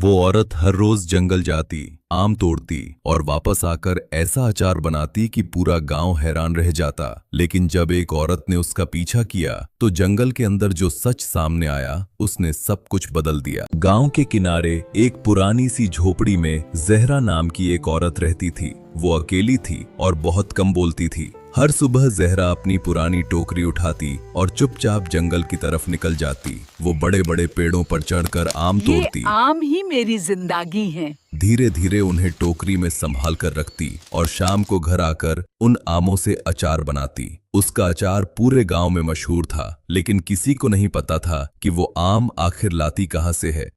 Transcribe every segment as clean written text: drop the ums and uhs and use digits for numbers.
वो औरत हर रोज जंगल जाती, आम तोड़ती और वापस आकर ऐसा अचार बनाती कि पूरा गांव हैरान रह जाता। लेकिन जब एक औरत ने उसका पीछा किया तो जंगल के अंदर जो सच सामने आया उसने सब कुछ बदल दिया। गांव के किनारे एक पुरानी सी झोपड़ी में जहरा नाम की एक औरत रहती थी। वो अकेली थी और बहुत कम बोलती थी। हर सुबह जहरा अपनी पुरानी टोकरी उठाती और चुपचाप जंगल की तरफ निकल जाती। वो बड़े बड़े पेड़ों पर चढ़कर आम तोड़ती। ये आम ही मेरी जिंदगी है। धीरे धीरे उन्हें टोकरी में संभाल कर रखती और शाम को घर आकर उन आमों से अचार बनाती। उसका अचार पूरे गांव में मशहूर था, लेकिन किसी को नहीं पता था कि वो आम आखिर लाती कहां से है।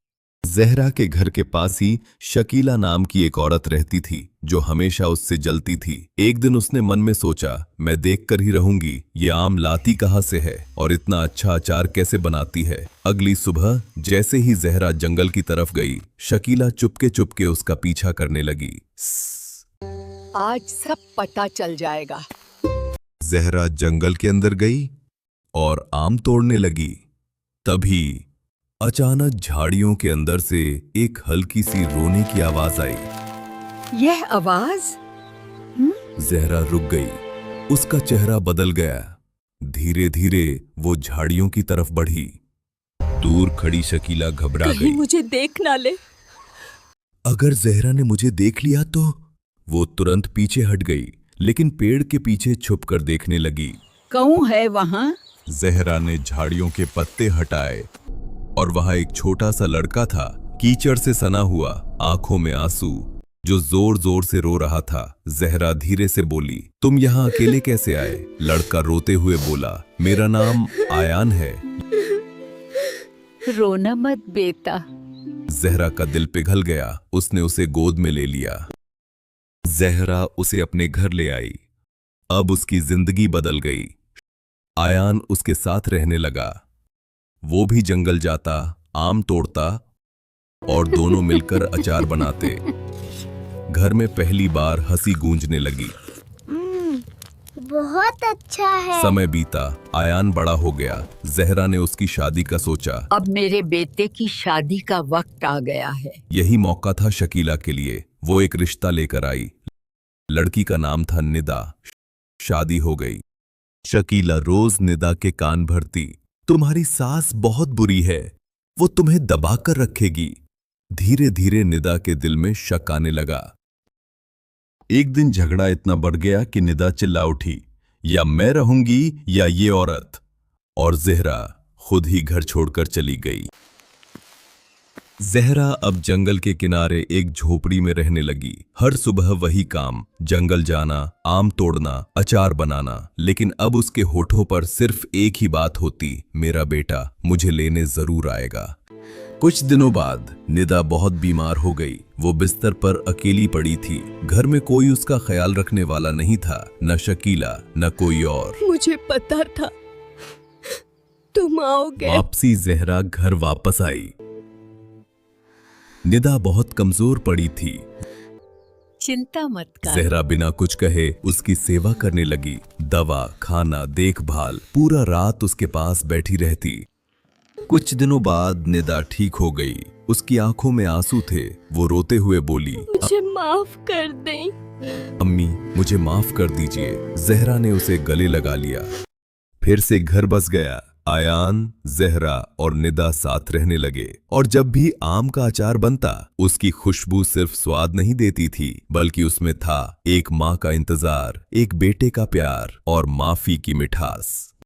जहरा के घर के पास ही शकीला नाम की एक औरत रहती थी जो हमेशा उससे जलती थी। एक दिन उसने मन में सोचा, मैं देखकर ही रहूंगी ये आम लाती कहां से है और इतना अच्छा अचार कैसे बनाती है। अगली सुबह जैसे ही जहरा जंगल की तरफ गई, शकीला चुपके चुपके उसका पीछा करने लगी। आज सब पता चल जाएगा। जहरा जंगल के अंदर गई और आम तोड़ने लगी। तभी अचानक झाड़ियों के अंदर से एक हल्की सी रोने की आवाज आई। यह आवाज? जहरा रुक गई। उसका चेहरा बदल गया। धीरे धीरे वो झाड़ियों की तरफ बढ़ी। दूर खड़ी शकीला घबरा कहीं गई। मुझे देख ना ले। अगर जहरा ने मुझे देख लिया तो? वो तुरंत पीछे हट गई, लेकिन पेड़ के पीछे छुपकर देखने लगी। कौन है वहाँ? जहरा ने झाड़ियों के पत्ते हटाए और वहां एक छोटा सा लड़का था, कीचड़ से सना हुआ, आंखों में आंसू, जो जोर जोर से रो रहा था। जहरा धीरे से बोली, तुम यहाँ अकेले कैसे आए? लड़का रोते हुए बोला, मेरा नाम आयान है। रोना मत बेटा। जहरा का दिल पिघल गया। उसने उसे गोद में ले लिया। जहरा उसे अपने घर ले आई। अब उसकी जिंदगी बदल गई। आयान उसके साथ रहने लगा। वो भी जंगल जाता, आम तोड़ता और दोनों मिलकर अचार बनाते। घर में पहली बार हंसी गूंजने लगी। बहुत अच्छा है। समय बीता, आयान बड़ा हो गया। जहरा ने उसकी शादी का सोचा। अब मेरे बेटे की शादी का वक्त आ गया है। यही मौका था शकीला के लिए। वो एक रिश्ता लेकर आई। लड़की का नाम था निदा। शादी हो गई। शकीला रोज निदा के कान भरती, तुम्हारी सास बहुत बुरी है, वो तुम्हें दबा कर रखेगी। धीरे धीरे निदा के दिल में शक आने लगा। एक दिन झगड़ा इतना बढ़ गया कि निदा चिल्ला उठी, या मैं रहूंगी या ये औरत। और जहरा खुद ही घर छोड़कर चली गई। जहरा अब जंगल के किनारे एक झोपड़ी में रहने लगी। हर सुबह वही काम, जंगल जाना, आम तोड़ना, अचार बनाना। लेकिन अब उसके होठों पर सिर्फ एक ही बात होती, मेरा बेटा मुझे लेने जरूर आएगा। कुछ दिनों बाद निदा बहुत बीमार हो गई। वो बिस्तर पर अकेली पड़ी थी। घर में कोई उसका ख्याल रखने वाला नहीं था, न शकीला न कोई और। मुझे पता था तुम आओगे। वापसी जहरा घर वापस आई। निदा बहुत कमजोर पड़ी थी। चिंता मत कर। जहरा बिना कुछ कहे उसकी सेवा करने लगी। दवा, खाना, देखभाल, पूरा रात उसके पास बैठी रहती। कुछ दिनों बाद निदा ठीक हो गई। उसकी आंखों में आंसू थे। वो रोते हुए बोली, मुझे माफ कर दें। अम्मी मुझे माफ कर दीजिए। जहरा ने उसे गले लगा लिया। फिर से घर बस गया। आयान, जहरा और निदा साथ रहने लगे। और जब भी आम का अचार बनता, उसकी खुशबू सिर्फ स्वाद नहीं देती थी, बल्कि उसमें था एक माँ का इंतजार, एक बेटे का प्यार और माफी की मिठास।